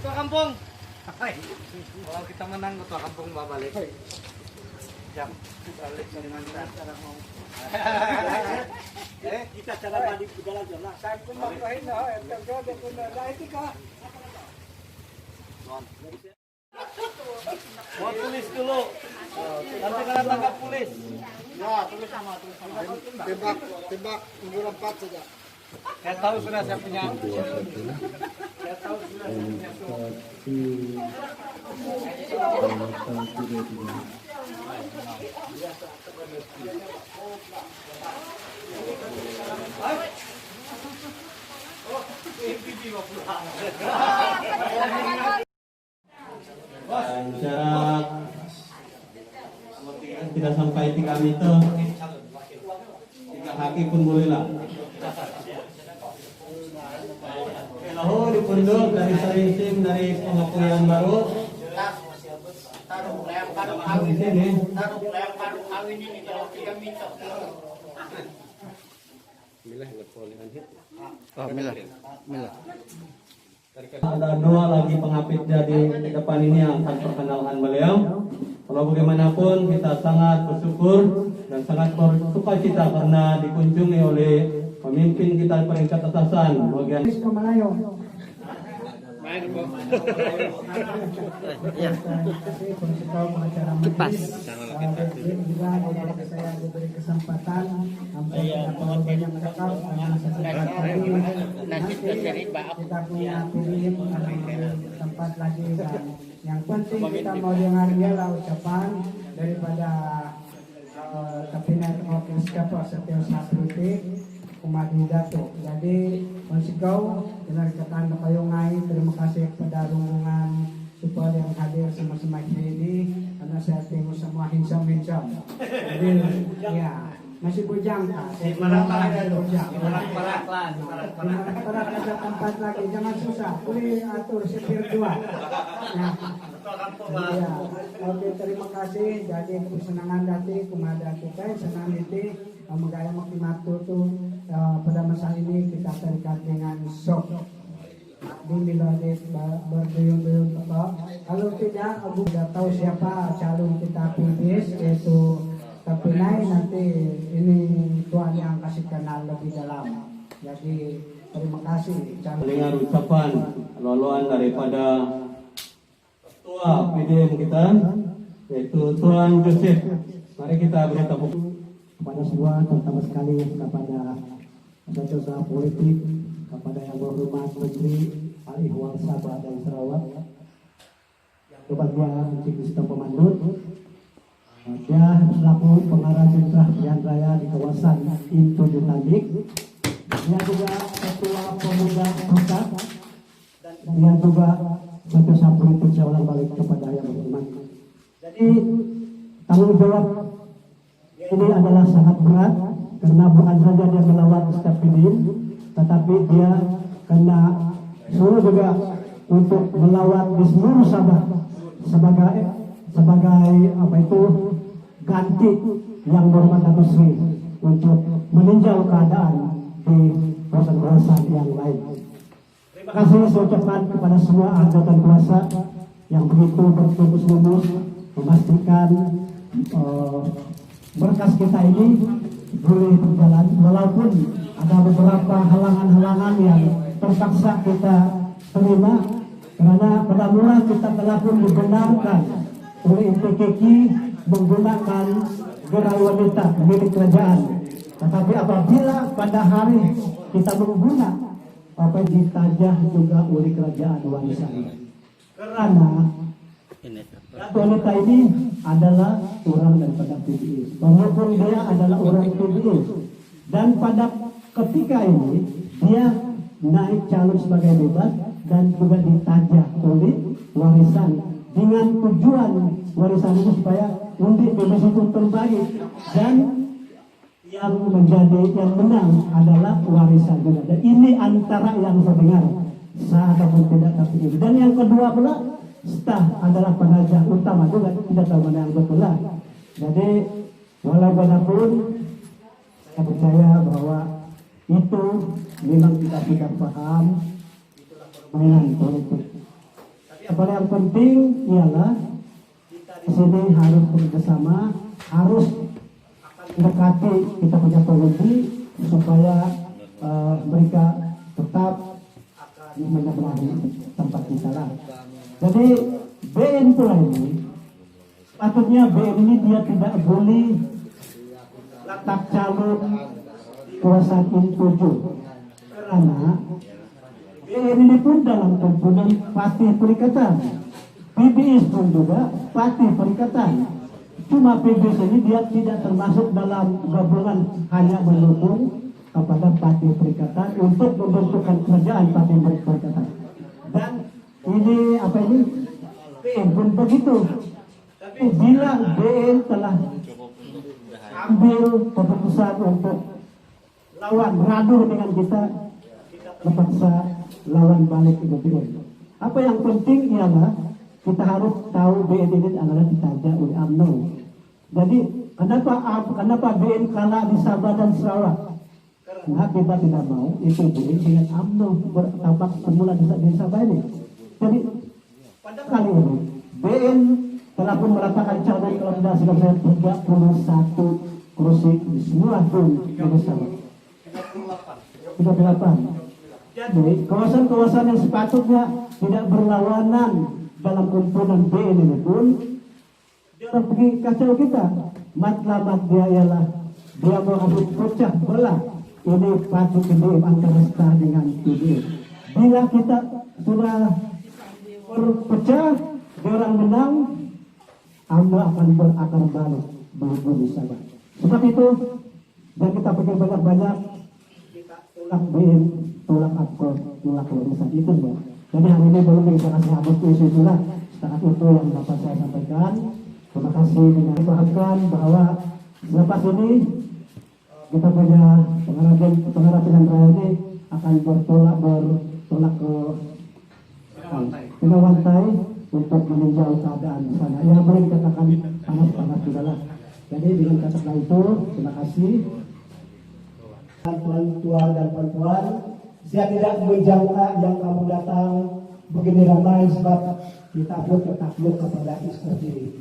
Ketua kampung. Kalau kita menang, ketua kampung balik. Jam balik dengan cara mau. Kita cara balik ke dalam zona. Saya pun makain lah, entar dia pun ada etika. Buat tulis dulu. Nanti kalian tangkap tulis. Ya, tulis sama. Tembak umur 4 saja. Saya tahu sudah saya punya. Saya tahu sudah saya punya. Dan jarak tidak sampai 3 meter, 3 kaki pun bolehlah. Lalu dipunduk dari Sarisim dari pengakuan baru. Di sini. Ada 2 lagi pengapitnya di depan ini yang akan perkenalkan beliau. Kalau bagaimanapun kita sangat bersyukur dan sangat bersuka cita karena dikunjungi oleh pemimpin kita peringkat atasan bagian Kipas. Juga saya diberi kesempatan banyak nanti kita punya pilihan tempat lagi dan yang penting kita mau dengar ialah ucapan daripada Kabinet Orkestra Setio Sapruti Kumadu Dato. Jadi Konsikau dengan ketan kayo ngai, terima kasih kepada rombongan support yang hadir sama-sama ini karena saya tengok semua hincam-hincam. Jadi ya masih bujang tak? Parak-parak ada tempat lagi, jangan susah. Boleh atur sepir 2. Ya. Ya. Oke, terima kasih. Jadi kesenangan dati kumada kita senang itu menggaya makimatu tu pada masa ini kita terikat dengan sok. Bila berduyun-duyun kalau tidak, aku sudah tahu siapa calon kita pilih yaitu tapi nanti ini Tuhan yang kasih kenal lebih dalam. Jadi terima kasih. Dengar ucapan loloan daripada ketua PDM kita yaitu Tuan Joseph. Mari kita beri tepuk kepada semua, terutama sekali kepada usaha politik, kepada yang berhormat Menteri Al-Ihwal Sabah dan Sarawak, kepada Encik Sistem Pemandut. Dia selaku pengarah sentra pilihan raya di kawasan Intu Jutabik. Dia juga ketua pemuda pusat. Dia juga usaha politik saya ulang balik kepada yang berhormat. Jadi tanggung jawab ini adalah sangat berat karena bukan saja dia melawat Ustaz Pidin, tetapi dia kena suruh juga untuk melawat di seluruh Sabah sebagai apa itu ganti yang berhormat Datuk Sri untuk meninjau keadaan di kawasan-kawasan yang lain. Terima kasih saya ucapkan kepada semua anggota kuasa yang begitu berfokus-fokus memastikan berkas kita ini boleh berjalan walaupun ada beberapa halangan-halangan yang terpaksa kita terima karena pada mula kita telah pun dibenarkan oleh IPKK menggunakan gerai wanita milik kerajaan, tetapi apabila pada hari kita menggunakan apa ditajah juga oleh kerajaan wanita karena wanita ini adalah orang daripada PBS, walaupun dia adalah orang PBS dan pada ketika ini dia naik calon sebagai bebas dan juga ditajah oleh warisan dengan tujuan warisan itu supaya undi bebas itu terbaik dan yang menang adalah warisan juga. Dan ini antara yang saya dengar sah ataupun tidak tapi ini. Dan yang kedua pula staf adalah penajah utama juga, tidak tahu mana yang betul lah. Jadi walaupun saya percaya bahwa itu memang kita tidak paham permainan politik. Yang paling penting ialah kita di sini harus bekerjasama, harus mendekati kita punya pengundi supaya mereka tetap akan menyeberangi tempat kita lah. Jadi BN pula ini, patutnya BN ini dia tidak boleh letak calon kekuasaan 7 karena BN ini pun dalam kumpulan Patih Perikatan, PBS pun juga Patih Perikatan. Cuma PBS ini dia tidak termasuk dalam gabungan, hanya mendukung kepada Patih Perikatan untuk membentukkan kerajaan Patih Perikatan. Dan ini apa ini? BN pun begitu. Tapi bila BN telah ambil keputusan untuk lawan beradu dengan kita terpaksa lawan balik itu BN. Apa yang penting ialah kita harus tahu BN ini adalah ditaja oleh UMNO. Jadi kenapa BN kalah di Sabah dan Sarawak? Karena kita tidak mau itu BN dengan UMNO bertapak semula di Sabah ini. Jadi pada kali ini BN telah pun meletakkan calon kalau tidak salah 31 kursi di semua pun di Sabah. 38. Jadi kawasan-kawasan yang sepatutnya tidak berlawanan dalam kumpulan BN ini pun dia orang pergi kacau kita. Matlamat dia ialah dia mau habis pecah belah. Ini patut BN antara Star dengan PBN. Bila kita sudah berpecah, dia orang menang, anda akan berakar balik berbunyi saja. Sebab itu, dan kita pikir banyak-banyak, kita tolak BN, tolak akor, tolak warisan itu ya. Jadi hari ini belum kita kasih habis isu itulah. Setakat itu yang dapat saya sampaikan. Terima kasih dengan dipahamkan bahwa selepas ini kita punya pengharapan raya ini akan bertolak ke Pinawantai untuk meninjau keadaan di sana. Ya boleh dikatakan panas-panas juga lah. Jadi dengan kata itu, terima kasih. Tuan dan puan-puan, saya tidak menjangka yang kamu datang begini ramai sebab kita pun tertakluk kepada seperti ini.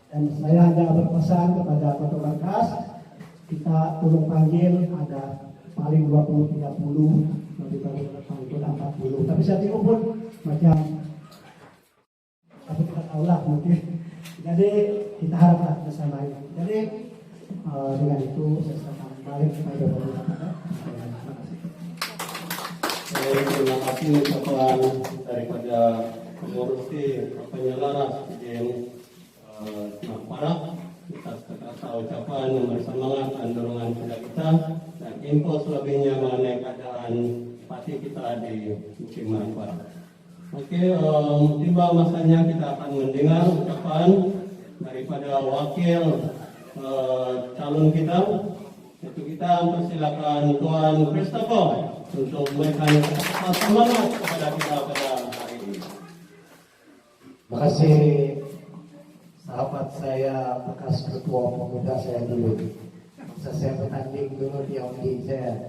Dan saya hanya berpesan kepada Kota Markas, kita tolong panggil ada paling 20-30, lebih paling 40. Tapi saya tengok pun macam, tapi kita tahulah mungkin. Jadi kita haraplah bersama ini. Jadi dengan itu saya serahkan balik kepada pemerintah. Terima kasih ucapan daripada pengurusi penyelara yang Parah atas kata ucapan yang bersemangat dan dorongan kepada kita dan info selebihnya mengenai keadaan pasti kita di Mukiman Parah. Oke, tiba masanya kita akan mendengar ucapan daripada wakil calon kita. Itu kita persilakan Tuan Christopher untuk memberikan semangat kepada kita pada hari ini. Terima kasih sahabat saya, bekas ketua pemuda saya dulu. Masa saya bertanding dulu di Audi saya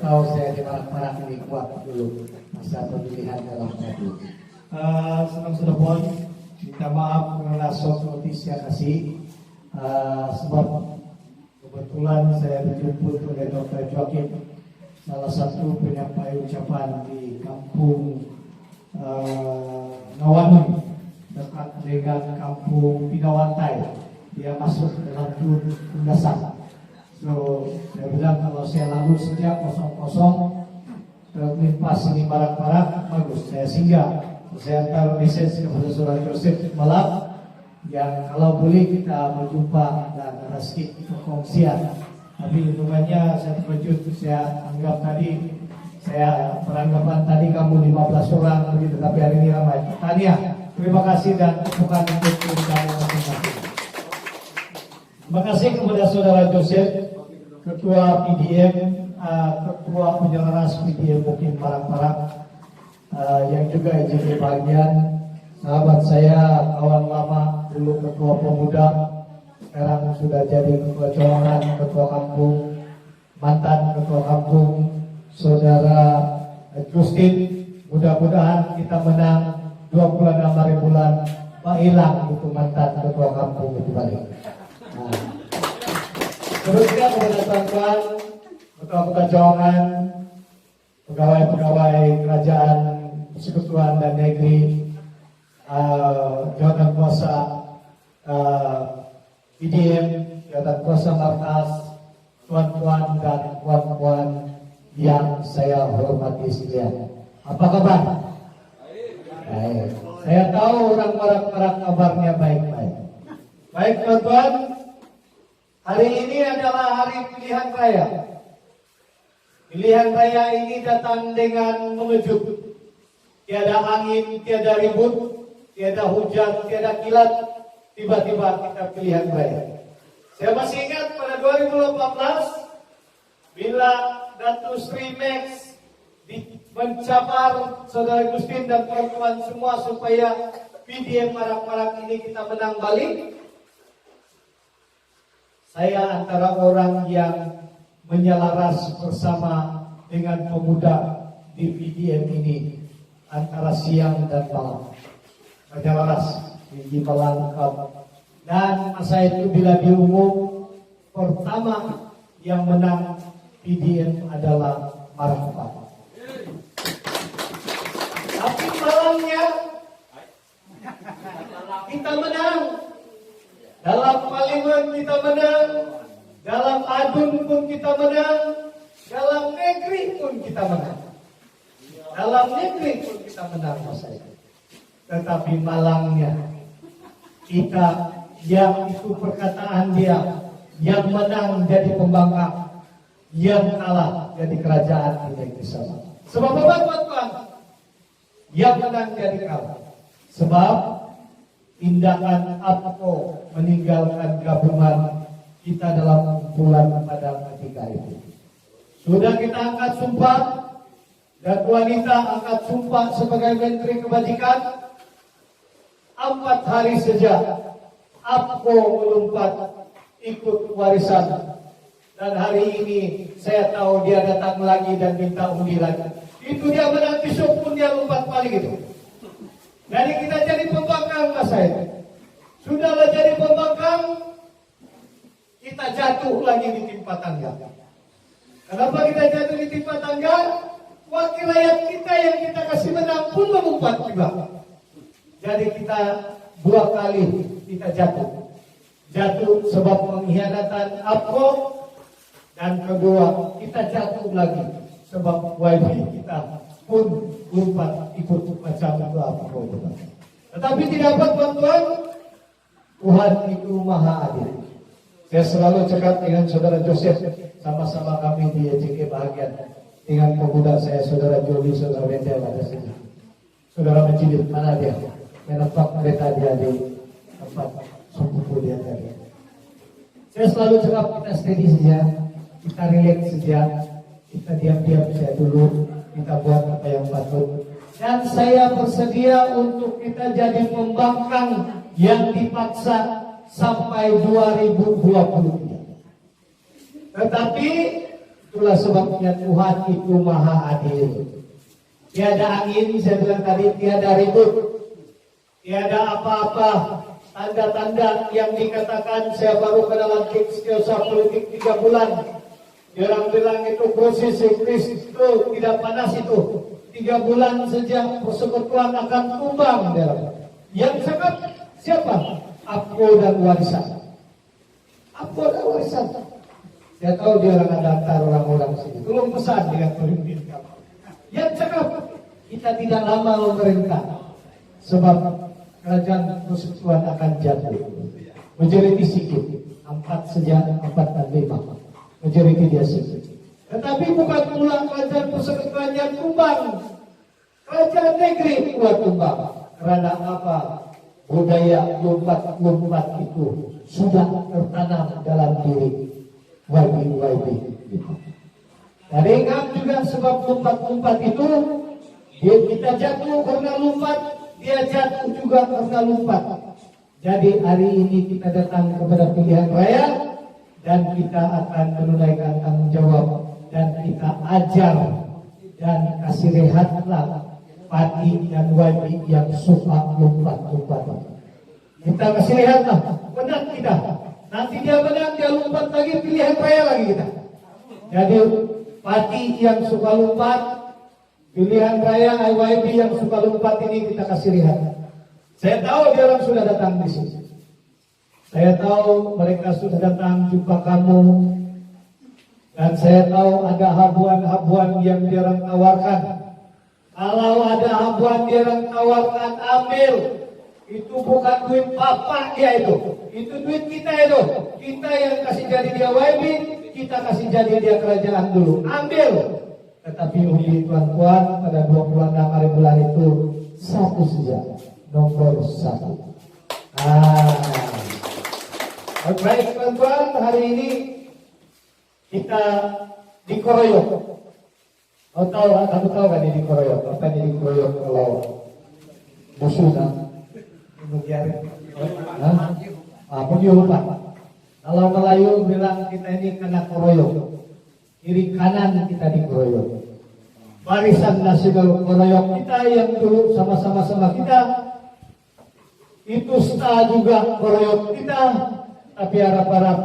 tahu saya di Marak-Marak ini kuat dulu masa pemilihan dalam tadi. Senang sudah pun minta maaf karena short notice saya kasih sebab kebetulan saya dijemput oleh Dr. Joakim, salah satu penyampai ucapan di kampung Ngawani dekat dengan kampung Pinawantai. Dia masuk dalam tundasan. So saya bilang kalau saya lalu sejak kosong-kosong terlimpas ini barak-barak bagus saya singgah. Saya hantar message kepada Saudara Joseph Malak yang kalau boleh kita berjumpa dan ada sedikit perkongsian. Tapi untungnya saya terkejut, saya anggap tadi saya peranggapan tadi kamu 15 orang begitu, tapi hari ini ramai. Tania, terima kasih dan tepukan untuk kamu masing-masing. Terima kasih kepada Saudara Joseph, Ketua PDM, Ketua Penyelaras PDM Mukim Parang-Parang, yang juga jadi bagian sahabat saya, kawan lama dulu Ketua Pemuda, sekarang sudah jadi Ketua Colongan, Ketua Kampung, mantan Ketua Kampung, Saudara Justin. Mudah-mudahan kita menang 26 bulan Pak Ilang itu mantan ketua kampung itu balik. Nah, terusnya kepada tuan-tuan, ketua-ketua jawaban, pegawai-pegawai kerajaan persekutuan dan negeri, jawatan kuasa PDM, jawatan kuasa markas, tuan-tuan dan puan-puan yang saya hormati sekalian. Apa kabar? Baik. Saya tahu orang merak-merak kabarnya baik-baik. Baik tuan-tuan, hari ini adalah hari pilihan raya. Pilihan raya ini datang dengan mengejut. Tiada angin, tiada ribut, tiada hujan, tiada kilat. Tiba-tiba kita pilihan raya. Saya masih ingat pada 2018 bila Datuk Sri Max mencapar Saudara Gustin dan kawan-kawan semua supaya PDM Marak-Marak ini kita menang balik. Saya antara orang yang menyelaras bersama dengan pemuda di PDM ini antara siang dan malam. Menyelaras di Melangkap. Dan masa itu bila diumum pertama yang menang PDM adalah Marak-Marak. Tapi malangnya kita menang. Dalam parlimen kita menang. Dalam adun pun kita menang. Dalam negeri pun kita menang. Dalam negeri pun kita menang masa itu. Tetapi malangnya kita yang itu perkataan dia, yang menang jadi pembangkang, yang kalah jadi kerajaan di negeri sana. Sebab apa tuan-tuan? Yang menang jadi kalah. Sebab tindakan APCO meninggalkan gabungan kita dalam bulan pada ketika itu. Sudah kita angkat sumpah dan wanita angkat sumpah sebagai Menteri Kebajikan. 4 hari saja APCO melompat ikut warisan. Dan hari ini saya tahu dia datang lagi dan minta undi lagi. Itu dia menang besok pun dia lompat balik itu. Jadi kita jadi pembangkang masa itu. Sudahlah jadi pembangkang, kita jatuh lagi di timpa tangga. Kenapa kita jatuh di timpa tangga? Wakil rakyat kita yang kita kasih menang pun melompat juga. Jadi kita 2 kali kita jatuh. Jatuh sebab pengkhianatan APCO. Dan kedua, kita jatuh lagi sebab YB kita pun lompat ikut macam itu APCO. Tetapi tidak apa tuan-tuan, Tuhan itu maha adil. Saya selalu cakap dengan saudara Joseph, sama-sama kami di EJK bahagian dengan pemuda saya, saudara Joli, saudara Wendel ada sini. Saudara Majid, mana dia? Menampak kereta dia di tempat sumpuku dia tadi. Saya selalu cakap kita steady saja, kita relax saja, kita diam-diam saja dulu, kita buat apa yang patut. Dan saya bersedia untuk kita jadi pembangkang yang dipaksa sampai 2023. Tetapi itulah sebabnya Tuhan itu maha adil. Tiada angin, saya bilang tadi, tiada ribut. Tiada apa-apa tanda-tanda yang dikatakan saya baru kenalan kisah politik 3 bulan. Orang bilang itu proses itu tidak panas itu. 3 bulan saja persekutuan akan tumbang. Yang cakap siapa? APCO dan warisan. APCO dan warisan. Saya tahu dia orang ada antar orang-orang sini. Tolong pesan dengan pemimpin kamu. Yang cakap kita tidak lama memerintah. Sebab kerajaan persekutuan akan jatuh. Majoriti sikit. 4 saja, 4 dan 5. Majoriti dia sikit. Tetapi bukan pula kerajaan persekutuan yang tumbang. Kerajaan negeri pula tumbang. Kerana apa? Budaya lompat itu sudah tertanam dalam diri YB. Dan ingat juga sebab lompat itu kita jatuh karena lompat, dia jatuh juga karena lompat. Jadi hari ini kita datang kepada pilihan raya dan kita akan menunaikan tanggung jawab dan kita ajar dan kasih rehatlah Pati dan YB yang suka lompat-lompat. Kita kasih lihat lah, menang kita. Nanti dia menang, dia lompat lagi, pilihan raya lagi kita. Jadi Pati yang suka lompat, pilihan raya YB yang suka lompat ini kita kasih lihat. Saya tahu dia orang sudah datang di sini. Saya tahu mereka sudah datang jumpa kamu. Dan saya tahu ada habuan-habuan yang dia orang tawarkan. Kalau ada habuan dia orang tawarkan, ambil. Itu bukan duit bapak dia itu. Itu duit kita itu. Kita yang kasih jadi dia YB, kita kasih jadi dia kerajaan dulu. Ambil. Tetapi undi tuan-tuan pada 26 hari bulan itu satu saja. Nomor 1. Baik tuan-tuan, hari ini kita dikeroyok. Kamu tahu kan ini dikeroyok? Apa ini dikeroyok kalau musuh kan? Penjulupan. Kalau Melayu bilang kita ini kena keroyok. Kiri kanan kita dikeroyok. Barisan Nasional keroyok kita yang dulu sama-sama kita. Itu sta juga keroyok kita. Tapi harap-harap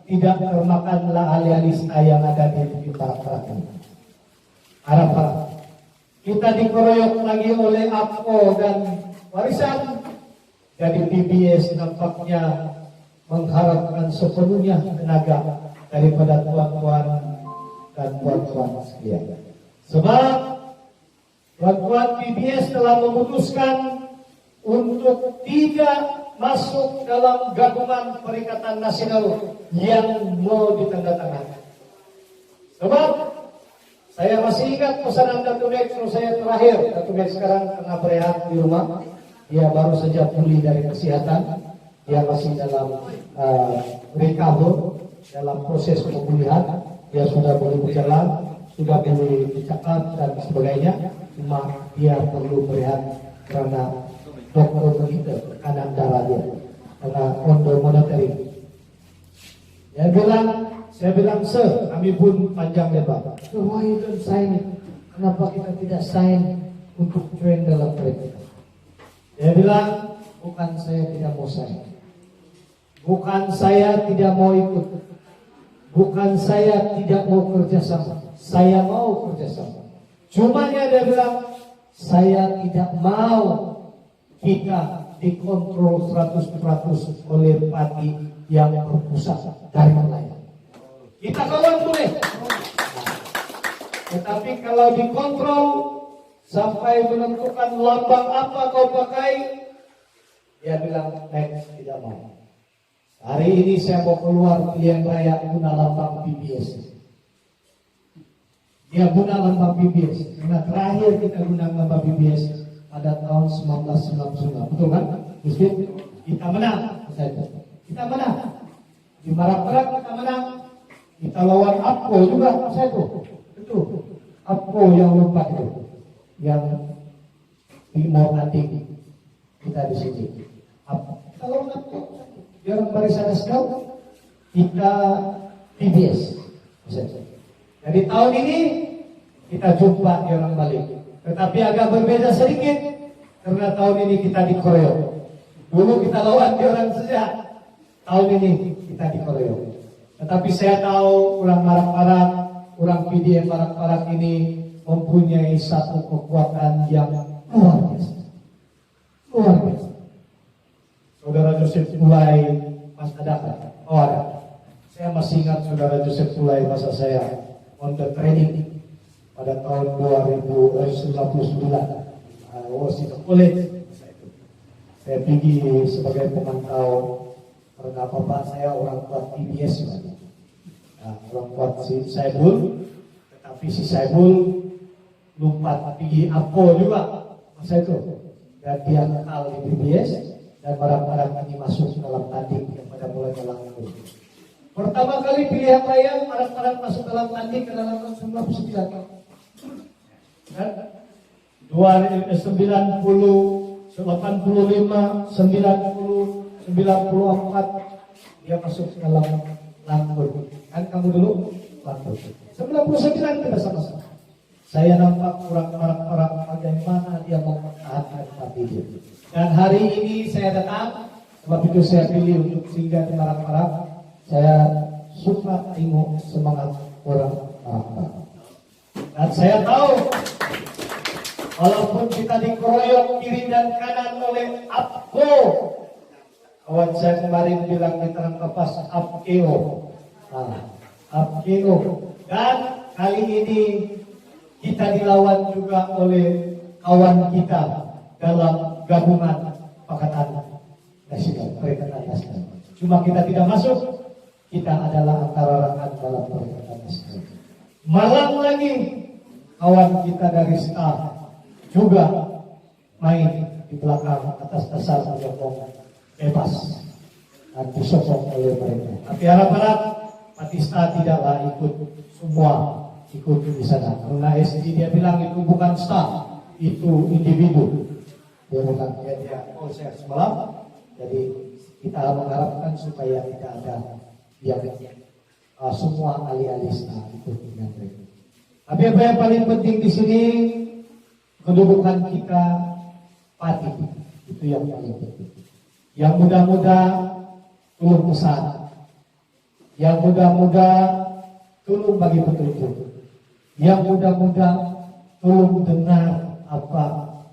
tidak termakanlah alih-alih sta yang ada di para-para kita. Harap-harap kita dikeroyok lagi oleh APO dan warisan. Jadi PBS nampaknya mengharapkan sepenuhnya tenaga daripada tuan-tuan dan puan-puan sekalian. Sebab tuan-tuan PBS telah memutuskan untuk tidak masuk dalam gabungan Perikatan Nasional yang mau ditandatangani. Sebab saya masih ingat pesanan Datuk Mek saya terakhir. Datuk Mek sekarang tengah berehat di rumah. Dia baru saja pulih dari kesehatan. Dia masih dalam recover, dalam proses pemulihan. Dia sudah boleh berjalan, sudah boleh bercakap dan sebagainya. Cuma dia perlu berehat karena dokter begitu tekanan darah dia, karena under monitoring. Saya bilang, sir, kami pun panjang lebar. So why you don't sign it? Kenapa kita tidak sign untuk join dalam perikatan? Dia bilang, bukan saya tidak mau sign. Bukan saya tidak mau ikut. Bukan saya tidak mau kerjasama. Saya mau kerjasama. Cuma dia bilang, saya tidak mau kita dikontrol 100% oleh parti yang berpusat dari Melayu. Kita kawan boleh. Tetapi kalau dikontrol sampai menentukan lambang apa kau pakai, dia bilang next tidak mau. Hari ini saya mau keluar pilihan raya guna lambang PBS. Dia guna lambang PBS. Karena terakhir kita guna lambang PBS pada tahun 1999. Betul kan? Mesti kita menang. Kita menang. Di Marak-Marak kita menang. Kita lawan APO juga. Itu APO yang lompat itu. Yang Timur nanti kita di sini. Kita lawan APO. Dia orang barisan nasional. Kita PBS. Jadi tahun ini kita jumpa di orang balik. Tetapi agak berbeda sedikit karena tahun ini kita dikeroyok. Dulu kita lawan di orang saja. Tahun ini kita dikeroyok. Tetapi saya tahu orang Marak-Marak, orang PDM Marak-Marak ini mempunyai satu kekuatan yang luar biasa. Luar biasa. Saudara Joseph mulai Mas ada. Oh ada. Saya masih ingat saudara Joseph mulai masa saya on the training pada tahun 2099. Was it college? Saya pergi sebagai pemantau karena bapak saya orang kuat PBS. Orang kuat si Saibul, tetapi si Saibul lompat pergi APO juga masa itu. Dan dia kekal di PBS dan barang-barang ini masuk dalam tanding yang pada mulai melangkung. Pertama kali pilihan raya barang-barang masuk dalam tanding ke dalam tahun 1999. 90, 85, 90, 90, 94 dia masuk ke dalam langkung. Kan kamu dulu langkung. 99 kita sama-sama. saya nampak kurang marak-marak bagaimana dia mempertahankan partai dia. Dan hari ini saya datang, sebab itu saya pilih untuk singgah di Marak-Marak. Saya suka tengok semangat orang Marak-Marak. Dan saya tahu, walaupun kita dikeroyok kiri dan kanan oleh APKO, kawan saya kemarin bilang di Terang Kapas APKO. APKO. Dan kali ini kita dilawan juga oleh kawan kita dalam gabungan Pakatan Nasional, Perikatan Nasional. Cuma kita tidak masuk, kita adalah antara rakan dalam Perikatan Nasional. Malam lagi kawan kita dari STA juga main di belakang atas dasar menyokong bebas dan disokong oleh mereka. Tapi harap-harap Patista tidaklah ikut semua ikut di sana. Karena SD dia bilang itu bukan STA, itu individu. Dia bukan dia konser semalam. Jadi kita mengharapkan supaya tidak ada yang semua alih-alih STA ikut dengan mereka. Tapi apa yang paling penting di sini kedudukan kita pati, itu yang paling penting. Yang muda-muda tulung pesan, yang muda-muda tulung bagi petunjuk, yang muda-muda tulung dengar apa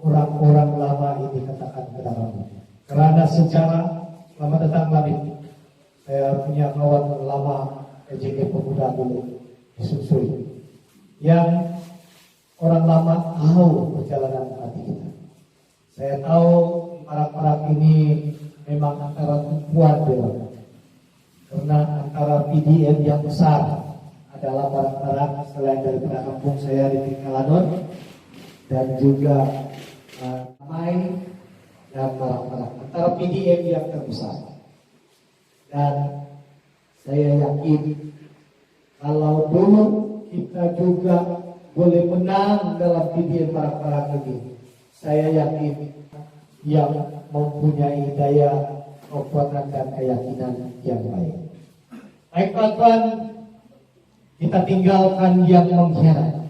orang-orang lama ini katakan ke dalamnya. Karena sejarah, selamat datang lagi. Saya punya kawan lama EJK Pemuda dulu di Susui, yang orang lama tahu perjalanan hati kita. Saya tahu Marak-Marak ini memang antara tumpuan dia. Karena antara PDM yang besar adalah Marak-Marak selain daripada kampung saya di Tinggaladon dan juga Mai dan Marak-Marak. Antara PDM yang terbesar. Dan saya yakin kalau dulu kita juga boleh menang dalam PDM Marak-Marak ini, saya yakin yang mempunyai daya kekuatan dan keyakinan yang baik. Baik tuan-tuan, kita tinggalkan yang mengkhianat.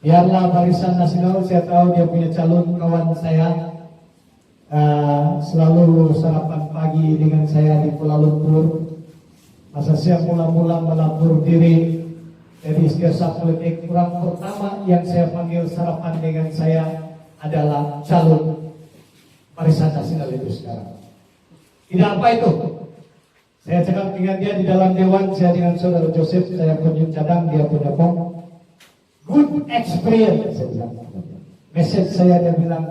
Biarlah Barisan Nasional, saya tahu dia punya calon kawan saya, selalu sarapan pagi dengan saya di Kuala Lumpur. Masa saya mula-mula melapor diri dari Istiasa Politik, orang pertama yang saya panggil sarapan dengan saya adalah calon Barisan Nasional itu sekarang. Tidak apa itu. Saya cakap dengan dia di dalam dewan, saya dengan saudara Joseph, saya punya cadang, dia punya bom. Good experience, saya bilang. Message saya dia bilang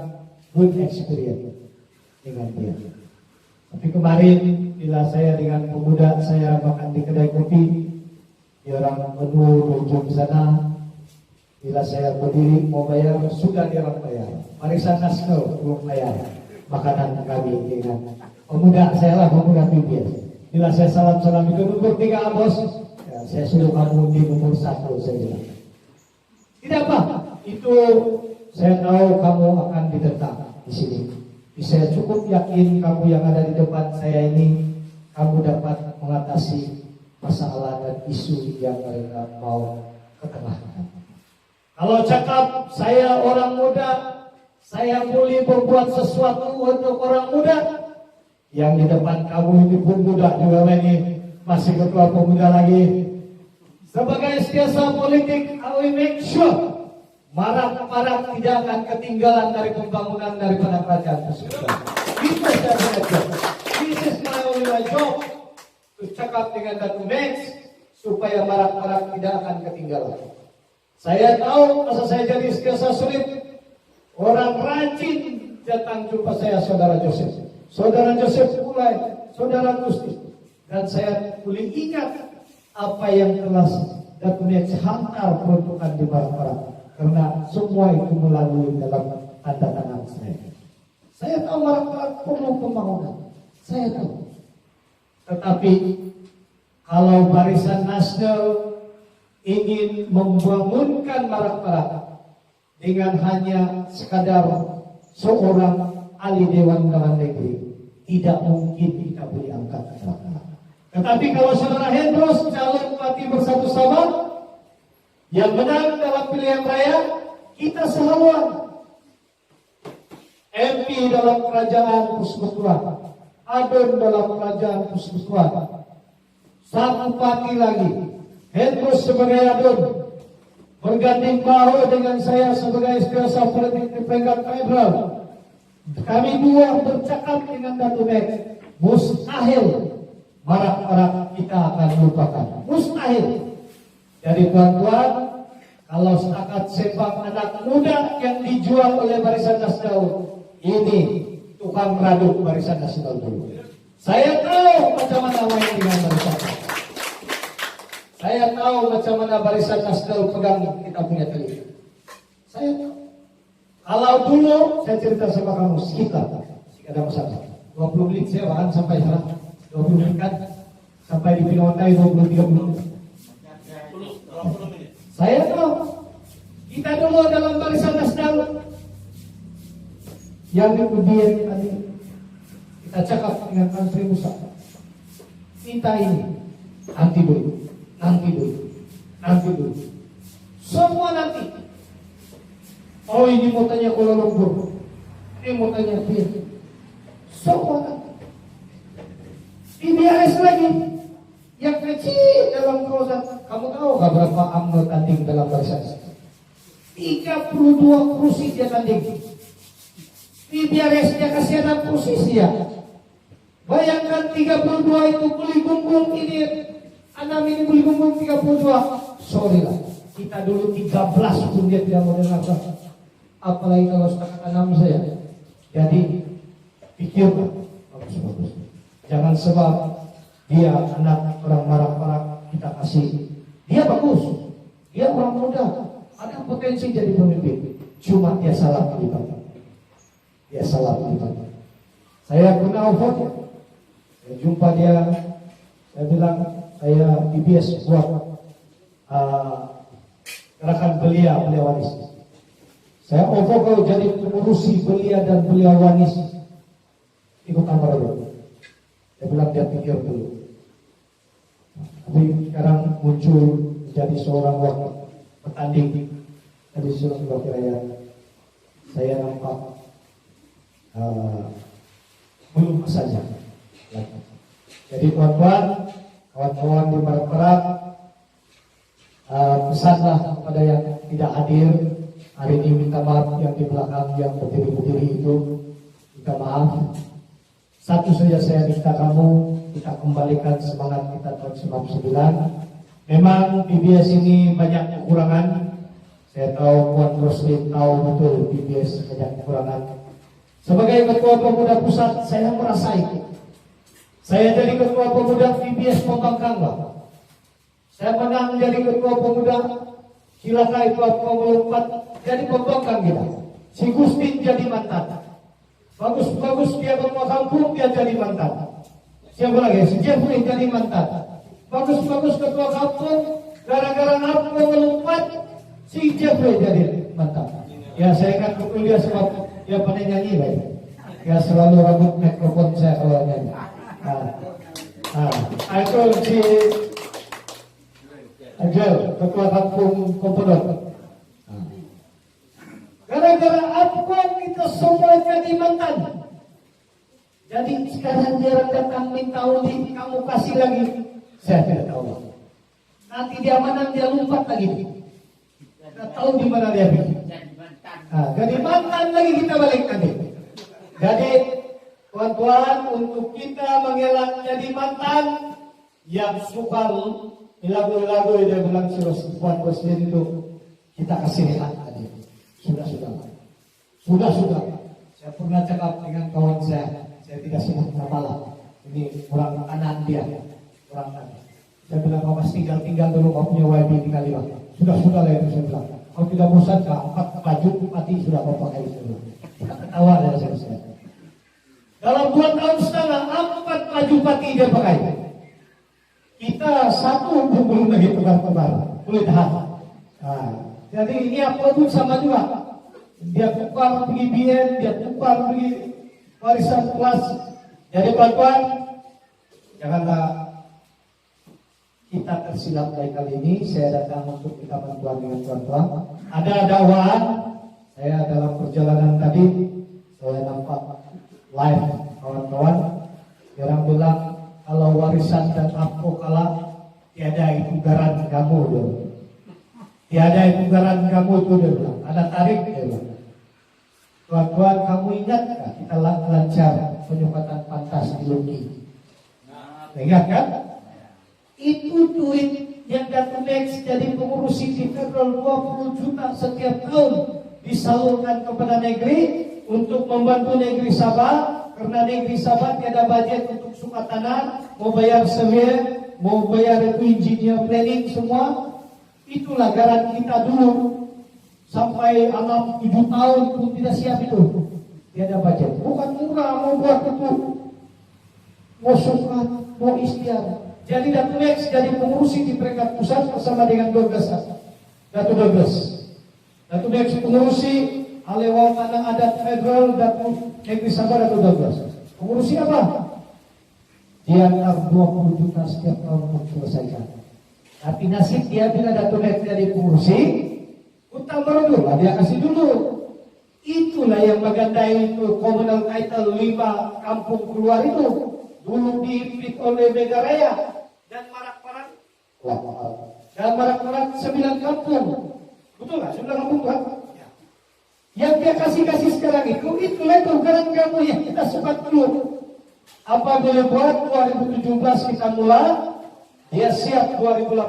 good experience dengan dia. Tapi kemarin bila saya dengan pemuda saya makan di kedai kopi, dia orang menu ujung sana. Bila saya berdiri mau bayar, sudah dia orang bayar. Barisan Nasional belum bayar makanan kami dengan pemuda saya lah, pemuda PBS. Bila saya salam-salam itu nomor 3 bos, ya, saya suruh kamu di nomor 1 saya bilang. Tidak apa, itu saya tahu kamu akan ditentang di sini. Saya cukup yakin kamu yang ada di depan saya ini, kamu dapat mengatasi masalah dan isu yang mereka mau ketengahkan. Kalau cakap saya orang muda, saya boleh berbuat sesuatu untuk orang muda, yang di depan kamu ini pun muda juga lagi, masih ketua pemuda lagi. Sebagai Istiasa Politik, I will make sure Marak-Marak tidak akan ketinggalan dari pembangunan daripada kerajaan tersebut. Itu saya belajar. This is my only job, to cakap dengan Datuk Max supaya Marak-Marak tidak akan ketinggalan. Saya tahu masa saya jadi Istiasa sulit, orang rajin datang jumpa saya saudara Joseph. Saudara Joseph mulai, saudara Gusti. Dan saya boleh ingat apa yang telah Datuk Max hantar peruntukan di Marak-Marak. Karena semua itu melalui dalam tanda tangan saya. Saya tahu Marak-Marak perlu pembangunan. Saya tahu. Tetapi kalau Barisan Nasional ingin membangunkan Marak-Marak dengan hanya sekadar seorang ahli Dewan Undangan Negeri, tidak mungkin kita boleh angkat Marak-Marak. Tetapi kalau saudara Hendros calon Parti Bersatu Sabah, Yang menang dalam pilihan raya kita sehaluan. MP dalam kerajaan Persekutuan, Adon dalam kerajaan Persekutuan, satu parti lagi, Hendros sebagai Adon, berganding bahu dengan saya sebagai kuasa politik di peringkat federal. Kami dua bercakap dengan Datuk Mek, mustahil marak-marak kita akan lupakan, mustahil. Jadi tuan-tuan, kalau setakat sepak anak muda yang dijual oleh Barisan Nasional, ini tukang raduk Barisan Nasional dulu. Saya tahu macam mana main dengan Barisan. Saya tahu macam mana Barisan Nasional pegang kita punya telinga. Saya tahu. Kalau dulu saya cerita sama kamu sekitar ada masalah. 20 menit saya bahkan sampai sana 20 menit kan sampai di Pinontai 20-30 menit. Saya tahu kita dulu dalam Barisan Nasional yang kemudian tadi kita cakap dengan Menteri Musa, minta ini nanti dulu, semua nanti. Oh ini mau tanya Kuala Lumpur, ini mau tanya dia, semua nanti. IBAS lagi yang kecil dalam kawasan. Kamu tahu gak berapa UMNO tanding dalam Barisan? 32 kursi dia tanding. IBAS dia kasih 6 kursi dia. Bayangkan 32 itu beli bumbung ini, 6 ini beli bumbung 32. Sorry lah, kita dulu 13 pun dia tidak mau dengar. Apalagi kalau setakat 6 saya. Jadi pikir bagus. Jangan sebab dia anak orang marak-marak kita kasih. Dia bagus, dia orang muda, ada potensi jadi pemimpin. Cuma dia salah pilih. Saya pernah vote, saya jumpa dia, saya bilang saya IBS buat gerakan belia wanis. Saya kalau jadi pengurusi belia dan belia wanis ikut kamar dulu. Saya bilang dia pikir dulu. Tapi sekarang muncul menjadi seorang wakil petanding dari seluruh rakyat. Saya nampak belum saja. Jadi kawan-kawan di Barat, pesanlah kepada yang tidak hadir hari ini, minta maaf yang di belakang yang berdiri itu, minta maaf. Satu saja saya minta kamu, kita kembalikan semangat kita tahun 99. Memang BBS ini banyak kekurangan. Saya tahu Puan Roslin tahu betul BBS banyak kekurangan. Sebagai ketua pemuda pusat, saya merasa itu. Saya jadi ketua pemuda BBS Pembangkang. Saya pernah menjadi ketua pemuda Cilaka itu 24, jadi Pembangkang kita. Si Gustin jadi mantan. Bagus dia ketua kampung, dia jadi mantan. Siapa lagi? Si Jeffrey jadi mantan. Bagus ketua kampung, gara-gara narko melompat, si Jeffrey jadi mantan. Ya saya kan betul dia sebab dia pandai nyanyi baik. Ya selalu rambut mikrofon saya kalau nyanyi. Itu si Ajel, ketua kampung Kompodok. Gara-gara apa kita semua jadi mantan. Jadi sekarang dia datang minta undi, kamu kasih lagi. Saya tidak tahu. Nanti dia mana dia lompat lagi. Tidak tahu di mana dia pergi. Jadi mantan lagi kita balik nanti. Jadi tuan-tuan, untuk kita mengelak jadi mantan yang suka lagu-lagu dia bilang Puan Presiden itu kita kasih rehat tadi. Sudah. Saya pernah cakap dengan kawan saya tidak sebut nama lah. Ini orang kanan dia, orang kanan. Saya bilang kau pasti tinggal dulu, kau punya WiFi tinggal lima. Sudah lah itu saya bilang. Kau tidak bosan kah? 4 baju mati sudah kau pakai itu. Kita ketawa dari saya. Dalam 2 tahun setengah 4 baju pati dia pakai. Kita satu belum lagi tukar-tukar, boleh tahan. Jadi ini apa pun sama juga. Dia tukar pergi BN, dia tukar pergi warisan kelas. Jadi kawan-kawan, janganlah kita tersilap kali ini. Saya datang untuk kita bantuan dengan tuan-tuan. Ada dakwaan. Saya dalam perjalanan tadi saya nampak live kawan-kawan. Orang bilang kalau warisan dan apokala tiada itu garan kamu dia. Tiada itu garan kamu itu dia bilang. Ada tarik dia bilang. Tuan-tuan, kamu ingatkah kita lancar penyumbatan pantas di Luki? Ingat kan? Itu duit yang Datu Next jadi pengurus di federal 20 juta setiap tahun disalurkan kepada negeri untuk membantu negeri Sabah, karena negeri Sabah tiada budget untuk suka tanah, mau bayar survey, mau bayar itu engineer planning semua. Itulah garan kita dulu sampai 6-7 tahun pun tidak siap itu. Tiada budget. Bukan murah mau buat itu, mau suka, mau ikhtiar. Jadi Datu Next jadi pengurus di peringkat pusat bersama dengan Douglas. Datu Douglas. Datu Next pengurusi Alewal Tanah Adat Federal Datu Negeri Sabah Datu Douglas. Pengurusi apa? Dia antar 20 juta setiap tahun untuk selesaikan. Tapi nasib dia bila Datu Next jadi pengurusi, utang baru dulu lah dia kasih dulu. Itulah yang menggandai itu komunal title 5 kampung keluar itu. Dulu diimpit oleh Megaraya dan Marak-Marak. Dan Marak-Marak 9 kampung. Betul nggak? 9 kampung kan? Ya. Yang dia kasih sekarang itulah itu garan kamu yang kita sempat dulu. Apa boleh buat 2017 kita mulai, dia siap 2018,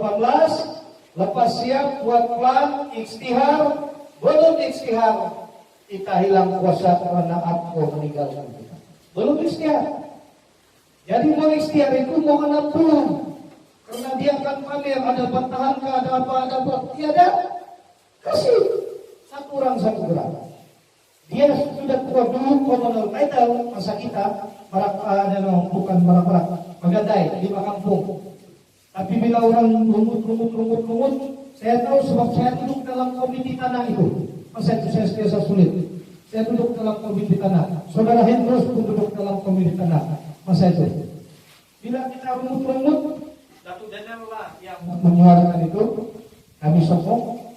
lepas siap buat plan, ikhtihar, belum ikhtihar, kita hilang kuasa karena aku meninggalkan kita. Belum ikhtihar. Jadi mau ikhtiar itu mau 6 bulan. Karena dia akan pamer, ada bantahan, ada apa, tiada. Kasih. Satu orang, satu gerak. Dia sudah tua dulu komunal title masa kita, bukan Marak-Marak, Magadai, 5 kampung. Tapi bila orang lumut, saya tahu sebab saya duduk dalam komite tanah itu. Masa itu saya biasa sulit. Saya duduk dalam komite tanah. Saudara Hendros pun duduk dalam komite tanah. Masa itu, bila kita rumut, Datu Daniel lah yang menyuarakan itu, kami sokong,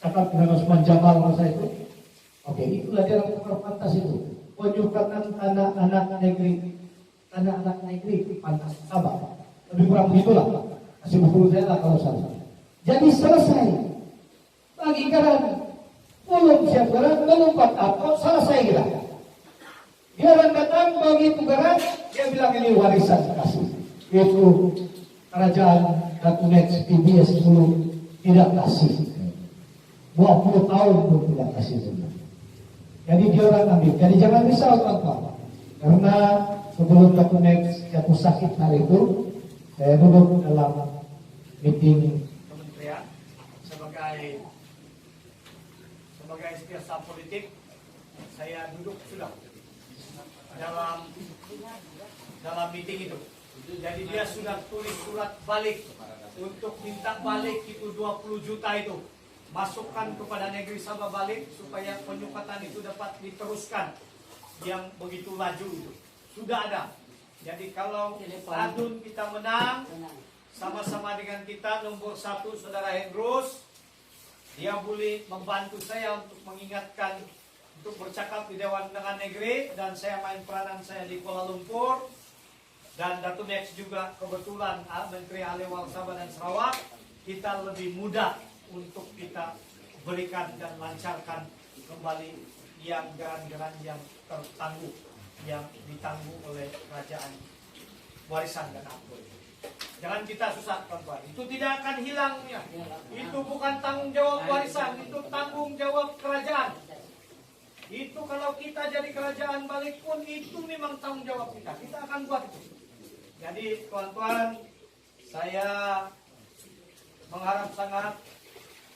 cakap dengan Osman Jamal masa itu. Oke, itulah dia yang pantas itu. Penyumbatan tanah anak negeri pantas Sabah. Lebih kurang begitulah. Kasih buku saya lah kalau salah. Jadi selesai. Bagi garan, belum siap garan, belum apa, selesai kita. Dia orang datang bagi tugaran, dia bilang ini warisan kasih. Itu kerajaan Datu Next PBS dulu tidak kasih. 20 tahun pun tidak kasih dulu. Jadi dia orang ambil. Jadi jangan risau teman-teman. Karena sebelum Datu Next jatuh sakit hari itu, saya duduk dalam meeting kementerian sebagai staf politik. Saya duduk sudah dalam meeting itu. Jadi dia sudah tulis surat balik untuk minta balik itu 20 juta itu. Masukkan kepada negeri Sabah balik supaya penyukatan itu dapat diteruskan yang begitu laju itu. Sudah ada. Jadi kalau adun kita menang sama-sama dengan kita nomor 1 Saudara Hendros, dia boleh membantu saya untuk mengingatkan untuk bercakap di Dewan Undangan Negeri, dan saya main peranan saya di Kuala Lumpur, dan Datu Next juga kebetulan Menteri Alewal Sabah dan Sarawak, kita lebih mudah untuk kita berikan dan lancarkan kembali yang garan-garan yang tertangguh, yang ditangguh oleh kerajaan warisan dan ampun. Jangan kita susah kawan, itu tidak akan hilangnya. Itu bukan tanggung jawab warisan, itu tanggung jawab kerajaan. Itu kalau kita jadi kerajaan balik pun itu memang tanggung jawab kita. Kita akan buat itu. Jadi tuan-tuan, saya mengharap sangat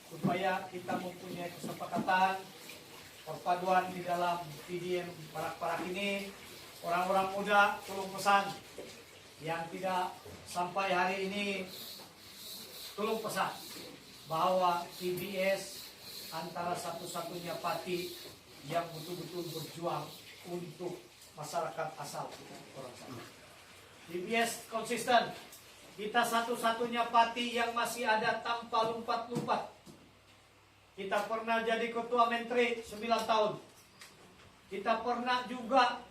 supaya kita mempunyai kesepakatan perpaduan di dalam PDM Parak-Parak ini. Orang-orang muda tolong pesan yang tidak sampai hari ini, tolong pesan bahwa PBS antara satu-satunya parti yang betul-betul berjuang untuk masyarakat asal orang sana. PBS konsisten Kita satu-satunya parti yang masih ada tanpa lompat-lompat. Kita pernah jadi ketua menteri 9 tahun. Kita pernah juga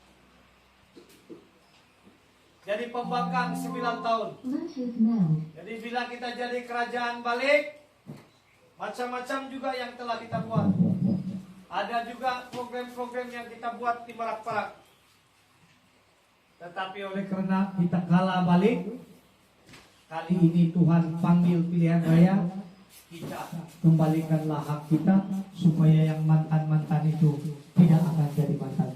jadi pembangkang 9 tahun. Jadi bila kita jadi kerajaan balik, macam-macam juga yang telah kita buat. Ada juga program-program yang kita buat di Merak-Perak. Tetapi oleh karena kita kalah balik, kali ini Tuhan panggil pilihan raya, kita kembalikanlah hak kita supaya yang mantan-mantan itu tidak akan jadi mantan.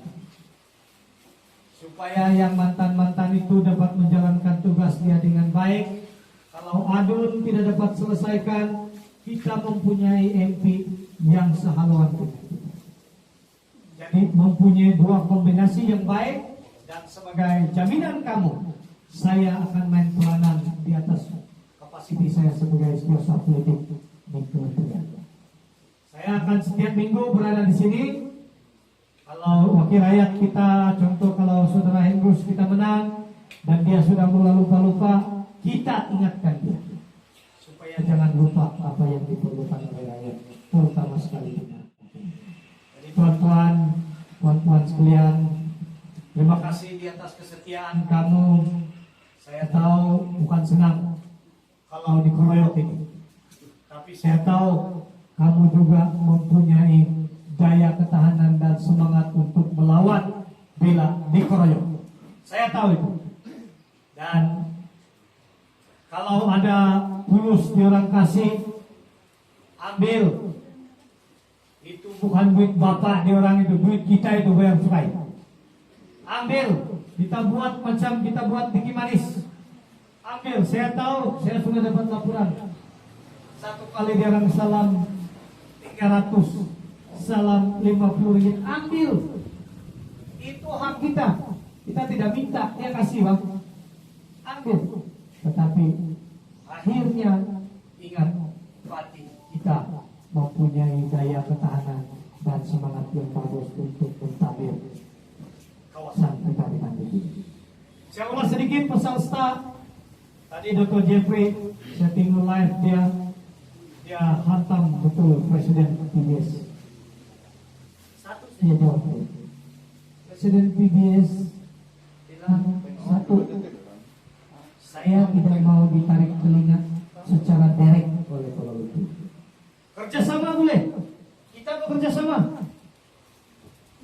Supaya yang mantan-mantan itu dapat menjalankan tugas dia dengan baik. Kalau adun tidak dapat selesaikan, kita mempunyai MP yang sehaluan kita. Jadi mempunyai dua kombinasi yang baik, dan sebagai jaminan kamu, saya akan main peranan di atas kapasiti saya sebagai sponsor politik di kementerian. Saya akan setiap minggu berada di sini. Kalau wakil rakyat kita, contoh kalau saudara Hendrus kita menang dan dia sudah mulai lupa-lupa, kita ingatkan dia supaya jangan lupa apa yang diperlukan oleh rakyat, terutama sekali kita. Jadi tuan-tuan sekalian, terima kasih di atas kesetiaan kamu. Saya tahu bukan senang kalau dikeroyok ini, tapi saya tahu kamu juga mempunyai daya ketahanan dan semangat untuk melawan bila dikeroyok. Saya tahu itu. Dan kalau ada tulus di orang kasih, ambil. Itu bukan duit bapak di orang itu, duit kita itu bayar cukai. Ambil, kita buat macam kita buat Diki Manis. Ambil, saya tahu, saya sudah dapat laporan. Satu kali dia orang salam 300. Salam 50 ringgit, ambil. Itu hak kita. Kita tidak minta, dia kasih bang. Ambil. Tetapi akhirnya ingat, parti kita mempunyai daya ketahanan dan semangat yang bagus untuk mentabir kawasan kita di Mandiri. Saya ulas sedikit pesan staf. Tadi Dr. Jeffrey, saya tengok live dia hantam betul Presiden PBS. Dia jawab. Presiden PBS bilang satu, saya tidak mau ditarik telinga secara direct oleh Kuala Lumpur. Kerjasama boleh, kita bekerja sama.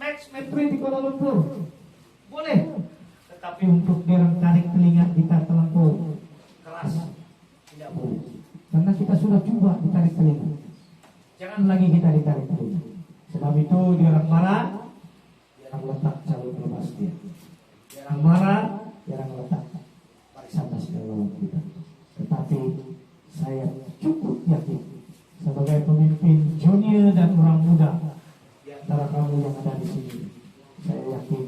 Max Menteri di Kuala Lumpur boleh, tetapi untuk dia tarik telinga kita terlampau keras tidak boleh, karena kita sudah coba ditarik telinga. Jangan lagi kita ditarik telinga. Sebab itu dia orang marah, dia orang letak calon lepas dia. Dia orang marah, dia orang letak barisan nasional lawan kita. Tetapi saya cukup yakin sebagai pemimpin junior dan orang muda di antara kamu yang ada di sini, saya yakin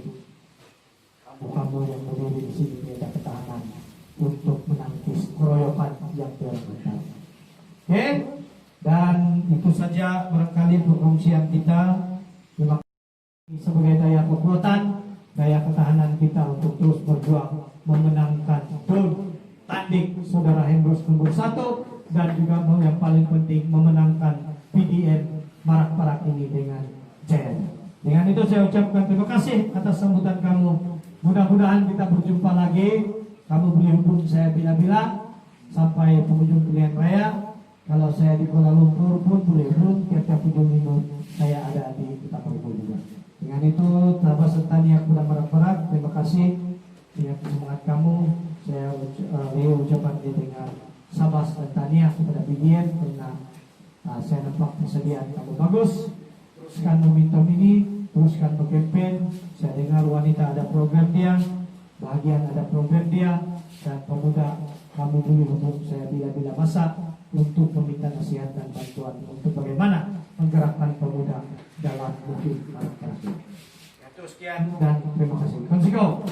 kamu yang berdiri di sini ada ketahanan untuk menangkis keroyokan yang terbentuk. Oke? Dan itu saja barangkali perkongsian kita. Terima kasih sebagai daya kekuatan, daya ketahanan kita untuk terus berjuang memenangkan tanding saudara Hendrus nomor 1 dan juga yang paling penting memenangkan PDM Merak-Perak ini dengan jaya. Dengan itu saya ucapkan terima kasih atas sambutan kamu. Mudah-mudahan kita berjumpa lagi. Kamu boleh hubung saya bila-bila sampai pengunjung pilihan raya. Kalau saya di Kuala Lumpur pun boleh pun tiap-tiap ujung minggu saya ada di Kota Palu juga. Dengan itu, Tabah Setania Kuda Merak-Perak, terima kasih dengan semangat kamu. Saya ucapkan dengan Sabas dan Tania kepada Bidian karena saya nampak persediaan kamu bagus. Teruskan momentum ini, teruskan berkempen. Saya dengar wanita ada program dia, bahagian ada program dia, dan pemuda kamu boleh hubung saya bila-bila masa untuk meminta nasihat dan bantuan untuk bagaimana menggerakkan pemuda dalam musim Merak-Perak. Itu sekian dan terima kasih. Konsiko.